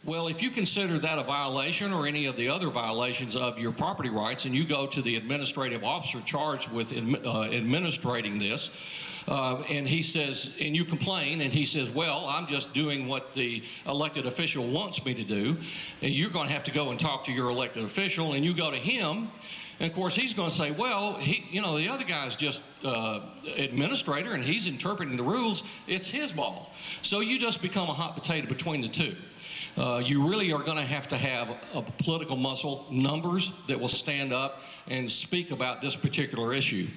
Well, if you consider that a violation or any of the other violations of your property rights, and you go to the administrative officer charged with administrating this, and he says, and you complain, and he says, well, I'm just doing what the elected official wants me to do, and you're going to have to go and talk to your elected official, and you go to him, and of course he's going to say, well, the other guy's just administrator, and he's interpreting the rules. It's his ball. So you just become a hot potato between the two. You really are going to have a political muscle, numbers that will stand up and speak about this particular issue.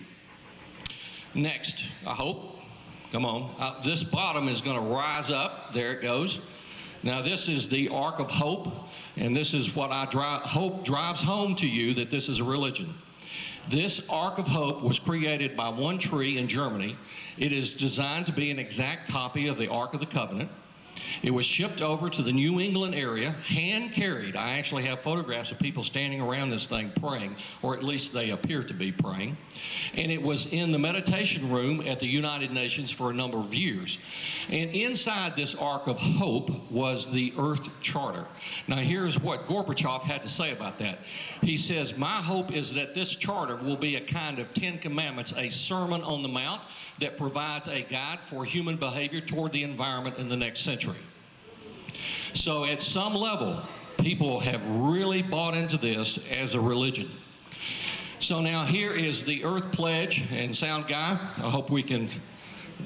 Next, I hope, come on, this bottom is going to rise up. There it goes. Now this is the Ark of Hope, and this is what I hope drives home to you that this is a religion. This Ark of Hope was created by one tree in Germany. It is designed to be an exact copy of the Ark of the Covenant. It was shipped over to the New England area, hand-carried. I actually have photographs of people standing around this thing praying, or at least they appear to be praying. And it was in the meditation room at the United Nations for a number of years. And inside this Ark of Hope was the Earth Charter. Now here's what Gorbachev had to say about that. He says, my hope is that this charter will be a kind of 10 Commandments, a Sermon on the Mount that provides a guide for human behavior toward the environment in the next century. So at some level, people have really bought into this as a religion. So now here is the Earth Pledge, and sound guy, I hope we can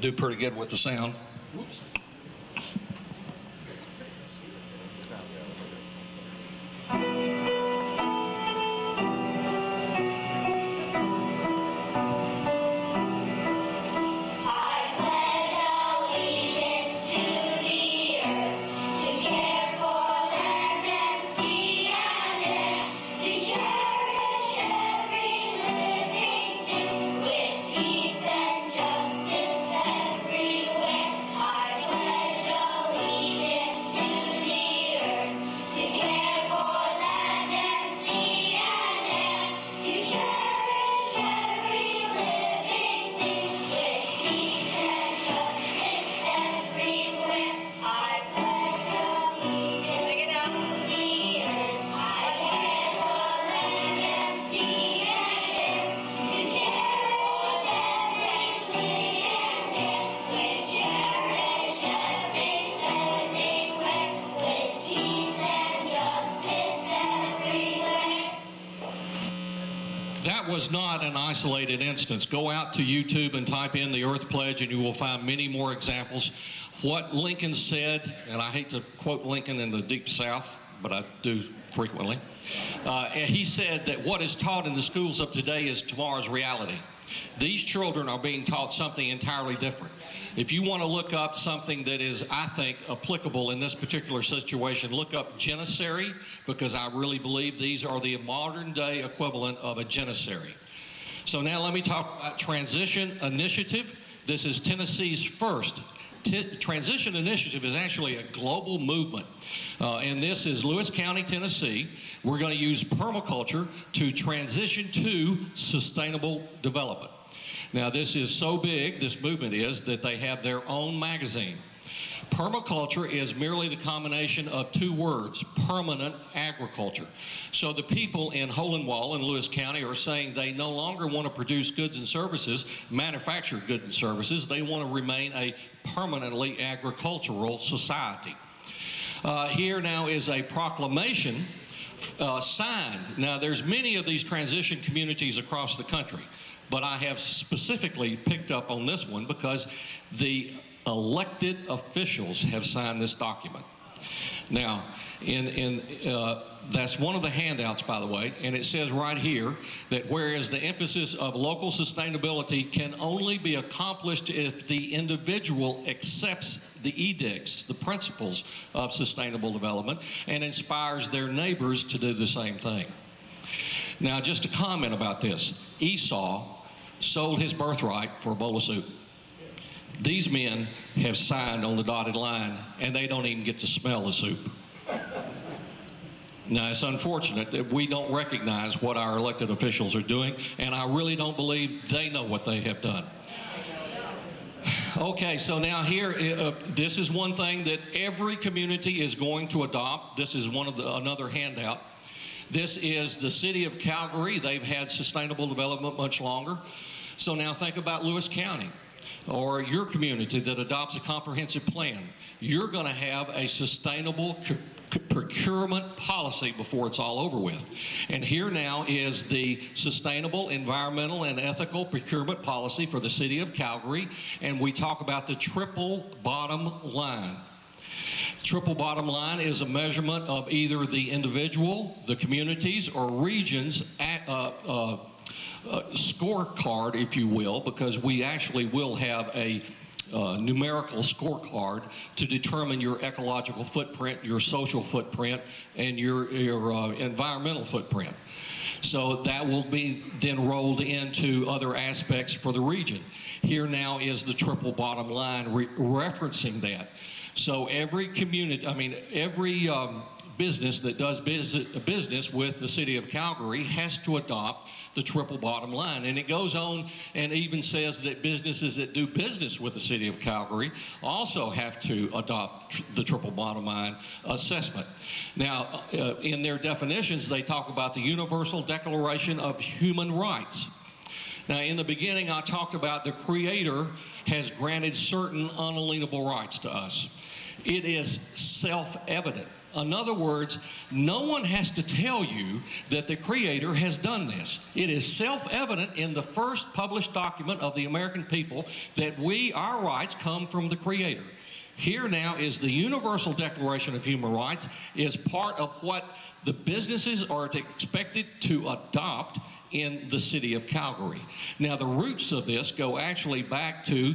do pretty good with the sound. Whoops. Was not an isolated instance. Go out to YouTube and type in the Earth Pledge and you will find many more examples. What Lincoln said, and I hate to quote Lincoln in the Deep South, but I do frequently, and he said that what is taught in the schools of today is tomorrow's reality. These children are being taught something entirely different. If you want to look up something that is, I think, applicable in this particular situation, look up janissary, because I really believe these are the modern day equivalent of a janissary. So now let me talk about Transition Initiative. This is Tennessee's first. Transition Initiative is actually a global movement, and this is Lewis County, Tennessee. We're going to use permaculture to transition to sustainable development. Now this is so big, this movement is, that they have their own magazine. Permaculture is merely the combination of two words, permanent agriculture. So the people in Hohenwald in Lewis County are saying they no longer want to produce goods and services, manufacture goods and services. They want to remain a permanently agricultural society. Here now is a proclamation signed. Now there's many of these transition communities across the country, but I have specifically picked up on this one because the elected officials have signed this document. Now, that's one of the handouts, by the way, and it says right here that whereas the emphasis of local sustainability can only be accomplished if the individual accepts the edicts, the principles of sustainable development, and inspires their neighbors to do the same thing. Now, just a comment about this. Esau sold his birthright for a bowl of soup. These men have signed on the dotted line, and they don't even get to smell the soup. Now, it's unfortunate that we don't recognize what our elected officials are doing, and I really don't believe they know what they have done. Okay, so now here, this is one thing that every community is going to adopt. This is another handout. This is the city of Calgary. They've had sustainable development much longer. So now think about Lewis County or your community that adopts a comprehensive plan. You're going to have a sustainable procurement policy before it's all over with. And here now is the sustainable, environmental, and ethical procurement policy for the city of Calgary. And we talk about the triple bottom line. Triple bottom line is a measurement of either the individual, the communities, or regions scorecard, if you will, because we actually will have a numerical scorecard to determine your ecological footprint, your social footprint, and your environmental footprint. So that will be then rolled into other aspects for the region. Here now is the triple bottom line referencing that. So every community, every business that does business with the city of Calgary has to adopt the triple bottom line. And it goes on and even says that businesses that do business with the city of Calgary also have to adopt the triple bottom line assessment. Now, in their definitions, they talk about the Universal Declaration of Human Rights. Now, in the beginning, I talked about the Creator has granted certain unalienable rights to us. It is self-evident. In other words, no one has to tell you that the Creator has done this. It is self-evident in the first published document of the American people that our rights come from the Creator. Here now is the Universal Declaration of Human Rights is part of what the businesses are expected to adopt in the city of Calgary. Now, the roots of this go actually back to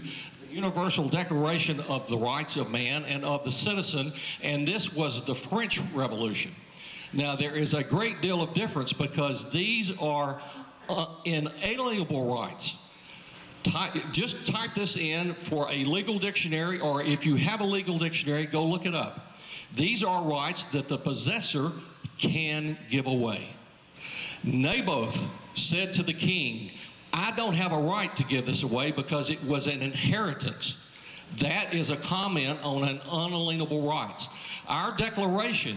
Universal Declaration of the Rights of Man and of the Citizen, and this was the French Revolution. Now, there is a great deal of difference because these are inalienable rights. Just type this in for a legal dictionary, or if you have a legal dictionary, go look it up. These are rights that the possessor can give away. Naboth said to the king, I don't have a right to give this away because it was an inheritance. That is a comment on an unalienable rights. Our declaration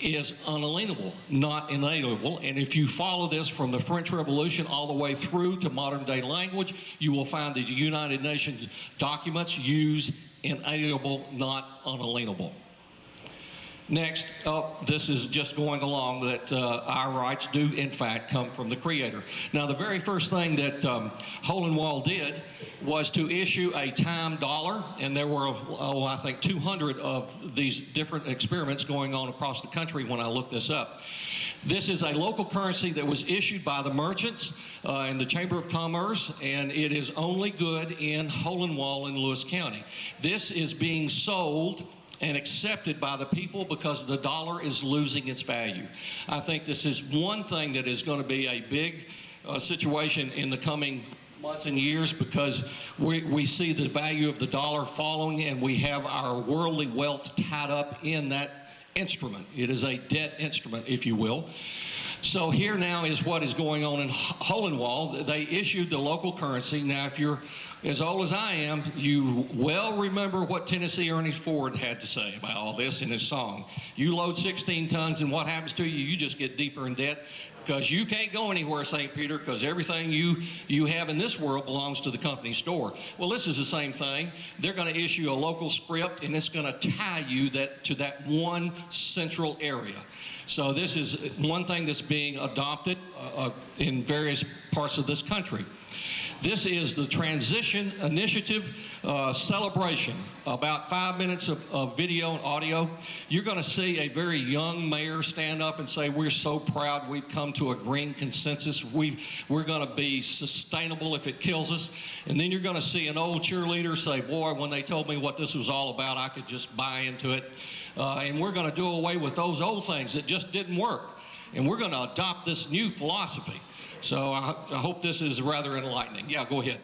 is unalienable, not inalienable. And if you follow this from the French Revolution all the way through to modern day language, you will find that the United Nations documents use inalienable, not unalienable. Next, this is just going along that our rights do, in fact, come from the Creator. Now, the very first thing that Hole and Wall did was to issue a time dollar, and there were, I think, 200 of these different experiments going on across the country when I looked this up. This is a local currency that was issued by the merchants in the Chamber of Commerce, and it is only good in Hole and Wall in Lewis County. This is being sold and accepted by the people because the dollar is losing its value. I think this is one thing that is going to be a big situation in the coming months and years because we see the value of the dollar falling and we have our worldly wealth tied up in that instrument. It is a debt instrument, if you will. So here now is what is going on in Hole and Wall. They issued the local currency. Now, if you're as old as I am, you well remember what Tennessee Ernie Ford had to say about all this in his song. You load 16 tons and what happens to you? You just get deeper in debt because you can't go anywhere, St. Peter, because everything you have in this world belongs to the company store. Well, this is the same thing. They're going to issue a local script, and it's going to tie you to that one central area. So this is one thing that's being adopted in various parts of this country. This is the Transition Initiative celebration. About 5 minutes of video and audio. You're going to see a very young mayor stand up and say, we're so proud we've come to a green consensus. We're going to be sustainable if it kills us. And then you're going to see an old cheerleader say, boy, when they told me what this was all about, I could just buy into it. And we're going to do away with those old things that just didn't work. And we're going to adopt this new philosophy. So I hope this is rather enlightening. Yeah, go ahead.